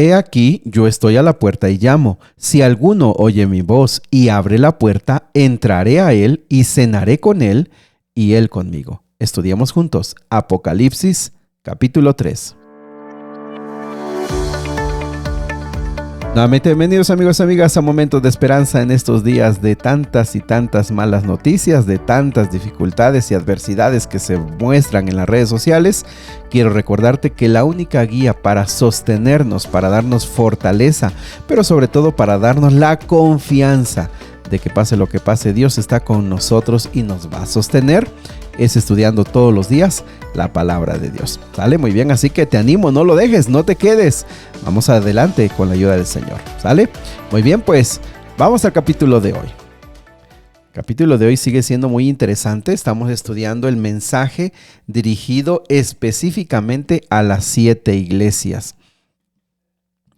He aquí, yo estoy a la puerta y llamo. Si alguno oye mi voz y abre la puerta, entraré a él y cenaré con él y él conmigo. Estudiamos juntos Apocalipsis capítulo 3. Nuevamente, bienvenidos amigos y amigas a Momentos de Esperanza en estos días de tantas y tantas malas noticias, de tantas dificultades y adversidades que se muestran en las redes sociales. Quiero recordarte que la única guía para sostenernos, para darnos fortaleza, pero sobre todo para darnos la confianza de que pase lo que pase, Dios está con nosotros y nos va a sostener, es estudiando todos los días la palabra de Dios. ¿Sale? Muy bien, así que te animo, no lo dejes, no te quedes. Vamos adelante con la ayuda del Señor. ¿Sale? Muy bien, pues vamos al capítulo de hoy. El capítulo de hoy sigue siendo muy interesante. Estamos estudiando el mensaje dirigido específicamente a las 7 iglesias.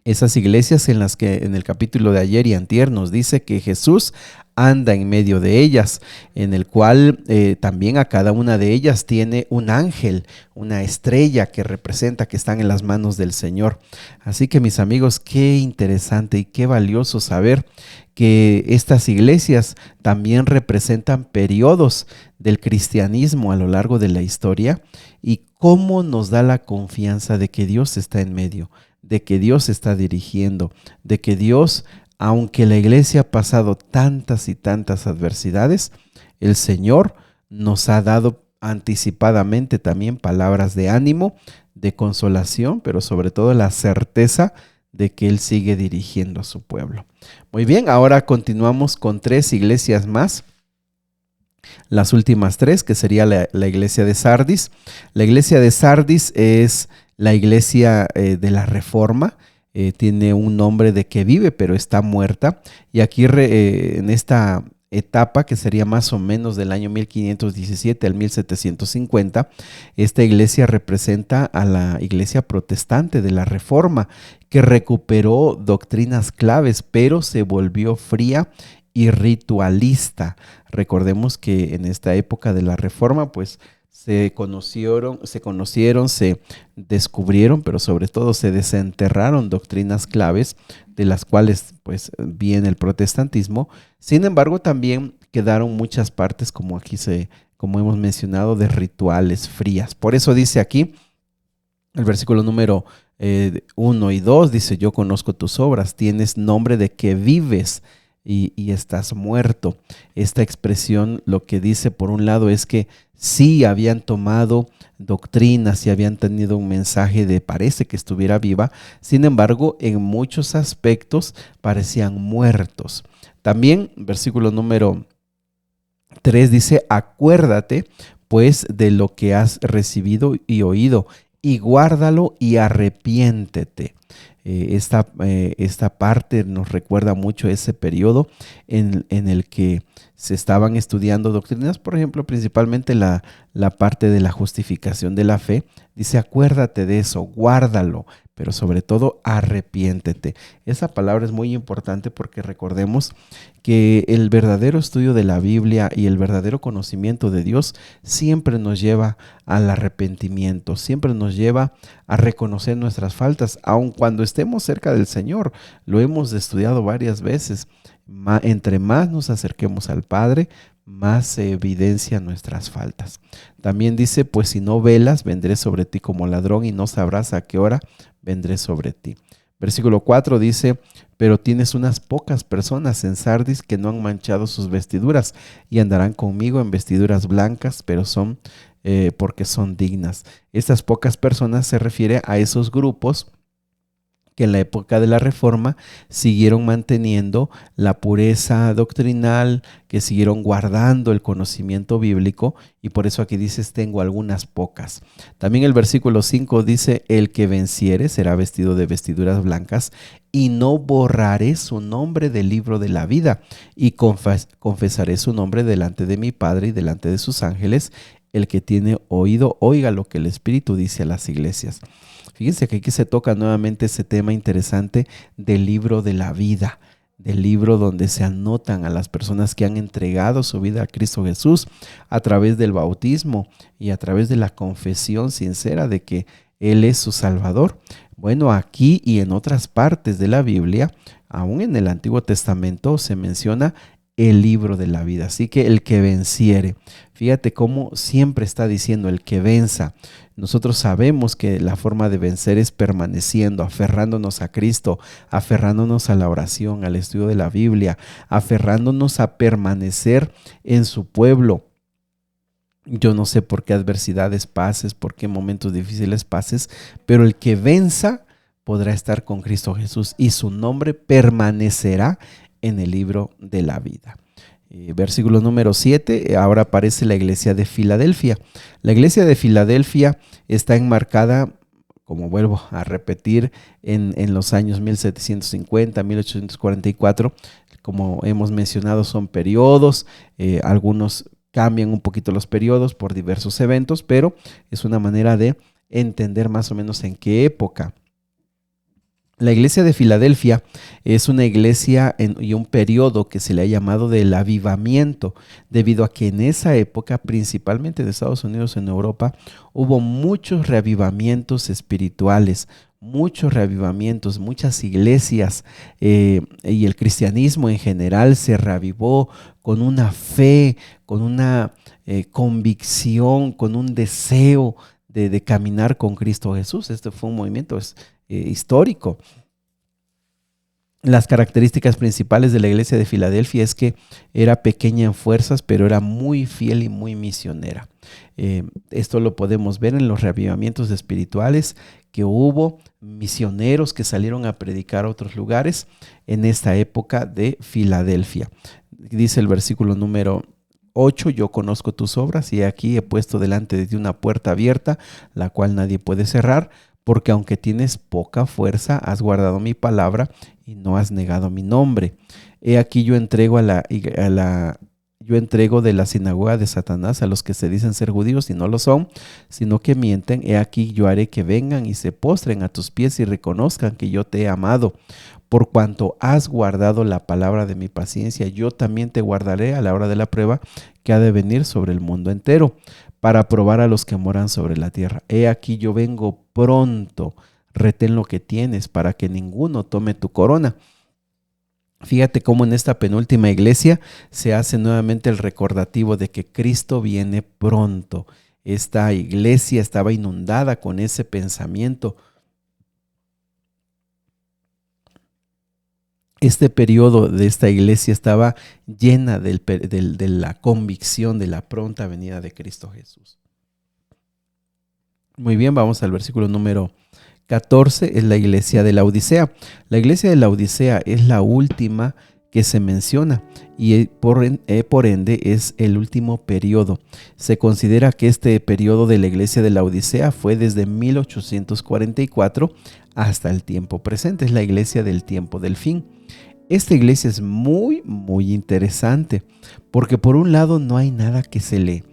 Esas iglesias en las que en el capítulo de ayer y antier nos dice que Jesús anda en medio de ellas, en el cual también a cada una de ellas tiene un ángel, una estrella que representa que están en las manos del Señor. Así que mis amigos, qué interesante y qué valioso saber que estas iglesias también representan periodos del cristianismo a lo largo de la historia y cómo nos da la confianza de que Dios está en medio, de que Dios está dirigiendo, de que Dios, aunque la iglesia ha pasado tantas y tantas adversidades, el Señor nos ha dado anticipadamente también palabras de ánimo, de consolación, pero sobre todo la certeza de que Él sigue dirigiendo a su pueblo. Muy bien, ahora continuamos con 3 iglesias más. Las últimas 3, que sería la iglesia de Sardis. La iglesia de Sardis es la iglesia de la Reforma. Tiene un nombre de que vive, pero está muerta. Y aquí en esta etapa, que sería más o menos del año 1517 al 1750, esta iglesia representa a la iglesia protestante de la Reforma, que recuperó doctrinas claves, pero se volvió fría y ritualista. Recordemos que en esta época de la Reforma, pues se conocieron, se descubrieron, pero sobre todo se desenterraron doctrinas claves de las cuales pues viene el protestantismo. Sin embargo, también quedaron muchas partes, como hemos mencionado, de rituales frías. Por eso dice aquí el versículo número 1 y 2, dice: yo conozco tus obras, tienes nombre de que vives y estás muerto. Esta expresión lo que dice por un lado es que sí habían tomado doctrinas y habían tenido un mensaje de parece que estuviera viva, sin embargo en muchos aspectos parecían muertos. También versículo número 3 dice: acuérdate pues de lo que has recibido y oído y guárdalo y arrepiéntete. Esta parte nos recuerda mucho ese periodo en el que se estaban estudiando doctrinas, por ejemplo, principalmente la parte de la justificación de la fe. Dice: acuérdate de eso, guárdalo, pero sobre todo arrepiéntete. Esa palabra es muy importante porque recordemos que el verdadero estudio de la Biblia y el verdadero conocimiento de Dios siempre nos lleva al arrepentimiento, siempre nos lleva a reconocer nuestras faltas, aun cuando estemos cerca del Señor. Lo hemos estudiado varias veces. Entre más nos acerquemos al Padre, más se evidencian nuestras faltas. También dice: pues si no velas, vendré sobre ti como ladrón y no sabrás a qué hora vendré sobre ti. Versículo 4 dice: pero tienes unas pocas personas en Sardis que no han manchado sus vestiduras y andarán conmigo en vestiduras blancas, pero porque son dignas. Estas pocas personas se refiere a esos grupos que en la época de la Reforma siguieron manteniendo la pureza doctrinal, que siguieron guardando el conocimiento bíblico, y por eso aquí dices: tengo algunas pocas. También el versículo 5 dice: el que venciere será vestido de vestiduras blancas y no borraré su nombre del libro de la vida y confesaré su nombre delante de mi Padre y delante de sus ángeles. El que tiene oído, oiga lo que el Espíritu dice a las iglesias. Fíjense que aquí se toca nuevamente ese tema interesante del libro de la vida, del libro donde se anotan a las personas que han entregado su vida a Cristo Jesús a través del bautismo y a través de la confesión sincera de que Él es su Salvador. Bueno, aquí y en otras partes de la Biblia, aún en el Antiguo Testamento, se menciona el libro de la vida. Así que el que venciere, fíjate cómo siempre está diciendo el que venza. Nosotros sabemos que la forma de vencer es permaneciendo, aferrándonos a Cristo, aferrándonos a la oración, al estudio de la Biblia, aferrándonos a permanecer en su pueblo. Yo no sé por qué adversidades pases, por qué momentos difíciles pases, pero el que venza podrá estar con Cristo Jesús y su nombre permanecerá en el libro de la vida. Versículo número 7, ahora aparece la iglesia de Filadelfia. La iglesia de Filadelfia está enmarcada, como vuelvo a repetir, en los años 1750, 1844. Como hemos mencionado, son periodos, algunos cambian un poquito los periodos por diversos eventos, pero es una manera de entender más o menos en qué época. La iglesia de Filadelfia es una iglesia y un periodo que se le ha llamado del avivamiento, debido a que en esa época, principalmente de Estados Unidos en Europa, hubo muchos reavivamientos espirituales, muchos reavivamientos, muchas iglesias y el cristianismo en general se reavivó con una fe, con una convicción, con un deseo de caminar con Cristo Jesús. Este fue un movimiento histórico. Las características principales de la iglesia de Filadelfia es que era pequeña en fuerzas, pero era muy fiel y muy misionera. Esto lo podemos ver en los reavivamientos espirituales que hubo, misioneros que salieron a predicar a otros lugares en esta época de Filadelfia. Dice el versículo número 8, yo conozco tus obras y aquí he puesto delante de ti una puerta abierta, la cual nadie puede cerrar, porque aunque tienes poca fuerza, has guardado mi palabra y no has negado mi nombre. He aquí yo entrego yo entrego de la sinagoga de Satanás a los que se dicen ser judíos y no lo son, sino que mienten. He aquí yo haré que vengan y se postren a tus pies y reconozcan que yo te he amado. Por cuanto has guardado la palabra de mi paciencia, yo también te guardaré a la hora de la prueba que ha de venir sobre el mundo entero, para probar a los que moran sobre la tierra. He aquí yo vengo pronto, retén lo que tienes para que ninguno tome tu corona. Fíjate cómo en esta penúltima iglesia se hace nuevamente el recordativo de que Cristo viene pronto. Esta iglesia estaba inundada con ese pensamiento. Este periodo de esta iglesia estaba llena de la convicción de la pronta venida de Cristo Jesús. Muy bien, vamos al versículo número 14, es la iglesia de la Odisea. La iglesia de la Odisea es la última que se menciona y por ende es el último periodo. Se considera que este periodo de la iglesia de la Odisea fue desde 1844 hasta el tiempo presente. Es la iglesia del tiempo del fin. Esta iglesia es muy, muy interesante porque por un lado no hay nada que se le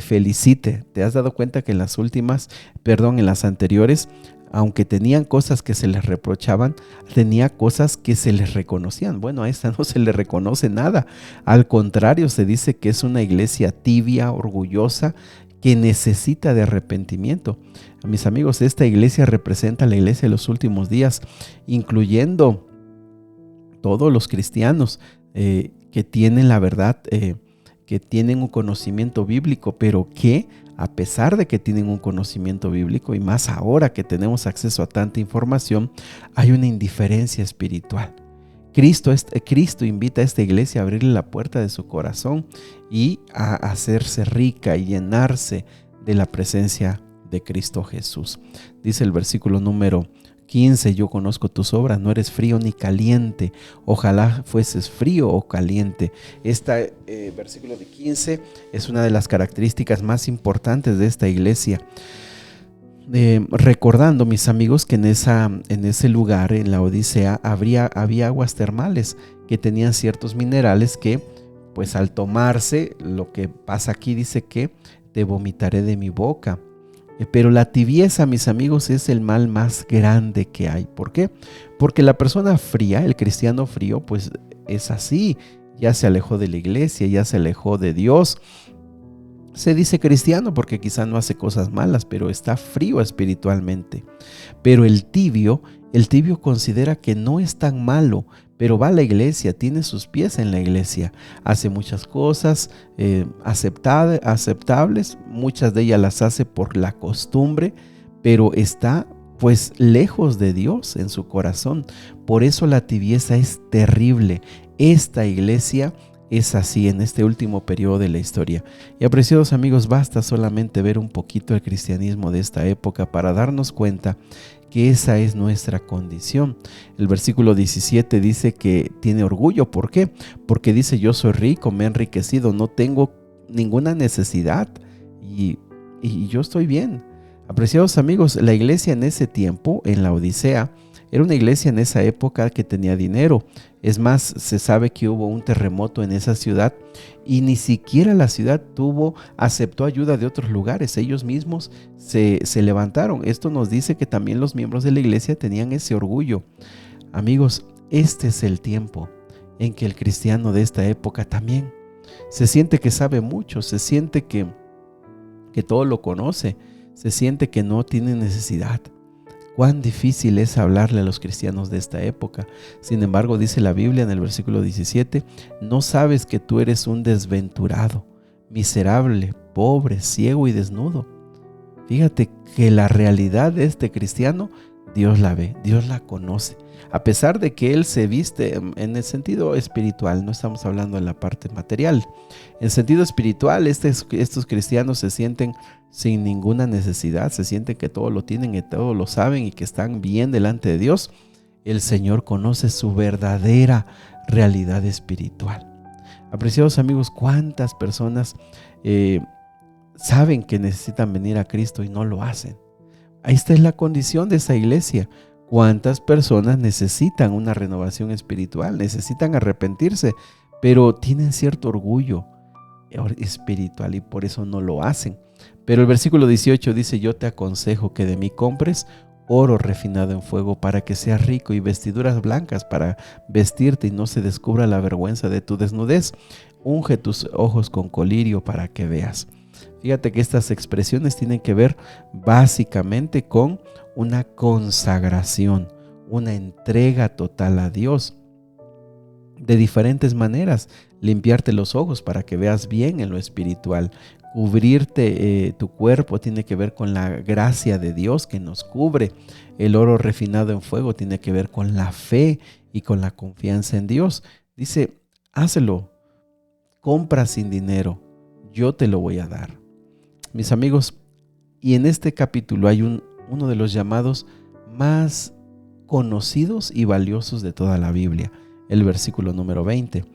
felicite. ¿Te has dado cuenta que en las anteriores, aunque tenían cosas que se les reprochaban, tenía cosas que se les reconocían? Bueno, a esta no se le reconoce nada. Al contrario, se dice que es una iglesia tibia, orgullosa, que necesita de arrepentimiento. Mis amigos, esta iglesia representa la iglesia de los últimos días, incluyendo todos los cristianos que tienen la verdad, que tienen un conocimiento bíblico, pero que a pesar de que tienen un conocimiento bíblico, y más ahora que tenemos acceso a tanta información, hay una indiferencia espiritual. Cristo invita a esta iglesia a abrirle la puerta de su corazón y a hacerse rica y llenarse de la presencia de Cristo Jesús. Dice el versículo número 15, yo conozco tus obras, no eres frío ni caliente, ojalá fueses frío o caliente. Este versículo de 15 es una de las características más importantes de esta iglesia. Recordando, mis amigos, que en ese lugar, en la Odisea, había aguas termales que tenían ciertos minerales que, pues al tomarse, lo que pasa aquí dice que te vomitaré de mi boca. Pero la tibieza, mis amigos, es el mal más grande que hay. ¿Por qué? Porque la persona fría, el cristiano frío, pues es así. Ya se alejó de la iglesia, ya se alejó de Dios. Se dice cristiano porque quizá no hace cosas malas, pero está frío espiritualmente. Pero el tibio considera que no es tan malo, pero va a la iglesia, tiene sus pies en la iglesia, hace muchas cosas aceptables, muchas de ellas las hace por la costumbre, pero está pues lejos de Dios en su corazón. Por eso la tibieza es terrible. Esta iglesia es así en este último periodo de la historia. Y apreciados amigos, basta solamente ver un poquito el cristianismo de esta época para darnos cuenta que esa es nuestra condición. El versículo 17 dice que tiene orgullo. ¿Por qué? Porque dice: yo soy rico, me he enriquecido, no tengo ninguna necesidad y yo estoy bien. Apreciados amigos, la iglesia en ese tiempo, en la Odisea, era una iglesia en esa época que tenía dinero. Es más, se sabe que hubo un terremoto en esa ciudad y ni siquiera la ciudad aceptó ayuda de otros lugares. Ellos mismos se levantaron. Esto nos dice que también los miembros de la iglesia tenían ese orgullo. Amigos, este es el tiempo en que el cristiano de esta época también se siente que sabe mucho, se siente que todo lo conoce, se siente que no tiene necesidad. Cuán difícil es hablarle a los cristianos de esta época. Sin embargo, dice la Biblia en el versículo 17, no sabes que tú eres un desventurado, miserable, pobre, ciego y desnudo. Fíjate que la realidad de este cristiano, Dios la ve, Dios la conoce. A pesar de que él se viste en el sentido espiritual, no estamos hablando de la parte material. En sentido espiritual, estos cristianos se sienten sin ninguna necesidad, se sienten que todo lo tienen y todo lo saben y que están bien delante de Dios. El Señor conoce su verdadera realidad espiritual. Apreciados amigos, ¿cuántas personas saben que necesitan venir a Cristo y no lo hacen? Esta es la condición de esa iglesia. ¿Cuántas personas necesitan una renovación espiritual? Necesitan arrepentirse, pero tienen cierto orgullo espiritual y por eso no lo hacen. Pero el versículo 18 dice: yo te aconsejo que de mí compres oro refinado en fuego para que seas rico, y vestiduras blancas para vestirte y no se descubra la vergüenza de tu desnudez. Unge tus ojos con colirio para que veas. Fíjate que estas expresiones tienen que ver básicamente con una consagración, una entrega total a Dios. De diferentes maneras, limpiarte los ojos para que veas bien en lo espiritual. Cubrirte tu cuerpo tiene que ver con la gracia de Dios que nos cubre. El oro refinado en fuego tiene que ver con la fe y con la confianza en Dios. Dice: hazlo, compra sin dinero, yo te lo voy a dar. Mis amigos, y en este capítulo hay uno de los llamados más conocidos y valiosos de toda la Biblia. El versículo número 20.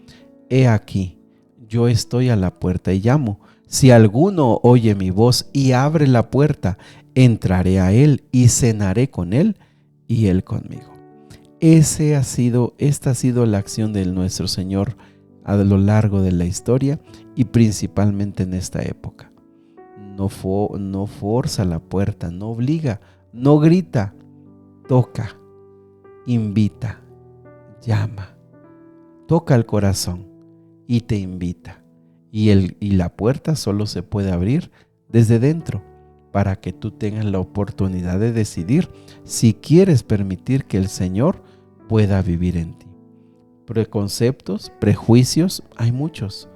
He aquí, yo estoy a la puerta y llamo. Si alguno oye mi voz y abre la puerta, entraré a él y cenaré con él y él conmigo. Esta ha sido la acción de nuestro Señor a lo largo de la historia y principalmente en esta época. No forza la puerta, no obliga, no grita, toca, invita, llama, toca el corazón y te invita. Y la puerta solo se puede abrir desde dentro para que tú tengas la oportunidad de decidir si quieres permitir que el Señor pueda vivir en ti. Preconceptos, prejuicios, hay muchos.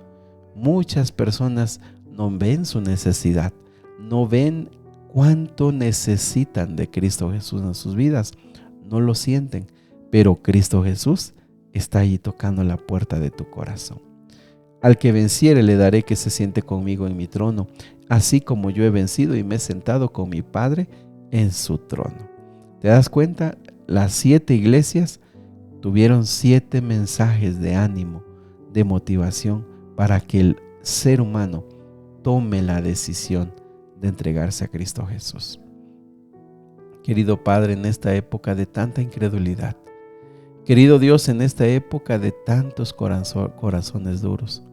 Muchas personas no ven su necesidad, no ven cuánto necesitan de Cristo Jesús en sus vidas, no lo sienten, pero Cristo Jesús está allí tocando la puerta de tu corazón. Al que venciere le daré que se siente conmigo en mi trono, así como yo he vencido y me he sentado con mi Padre en su trono. ¿Te das cuenta? Las 7 iglesias tuvieron 7 mensajes de ánimo, de motivación para que el ser humano tome la decisión de entregarse a Cristo Jesús. Querido Padre, en esta época de tanta incredulidad, querido Dios, en esta época de tantos corazones duros,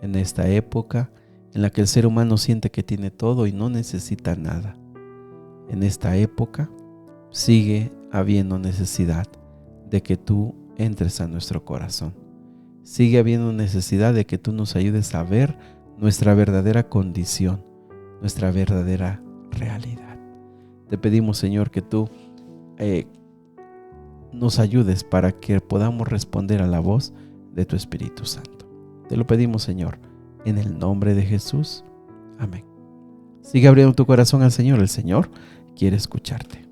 en esta época en la que el ser humano siente que tiene todo y no necesita nada, en esta época sigue habiendo necesidad de que tú entres a nuestro corazón. Sigue habiendo necesidad de que tú nos ayudes a ver nuestra verdadera condición, nuestra verdadera realidad. Te pedimos, Señor, que tú nos ayudes para que podamos responder a la voz de tu Espíritu Santo. Te lo pedimos, Señor, en el nombre de Jesús. Amén. Sigue abriendo tu corazón al Señor. El Señor quiere escucharte.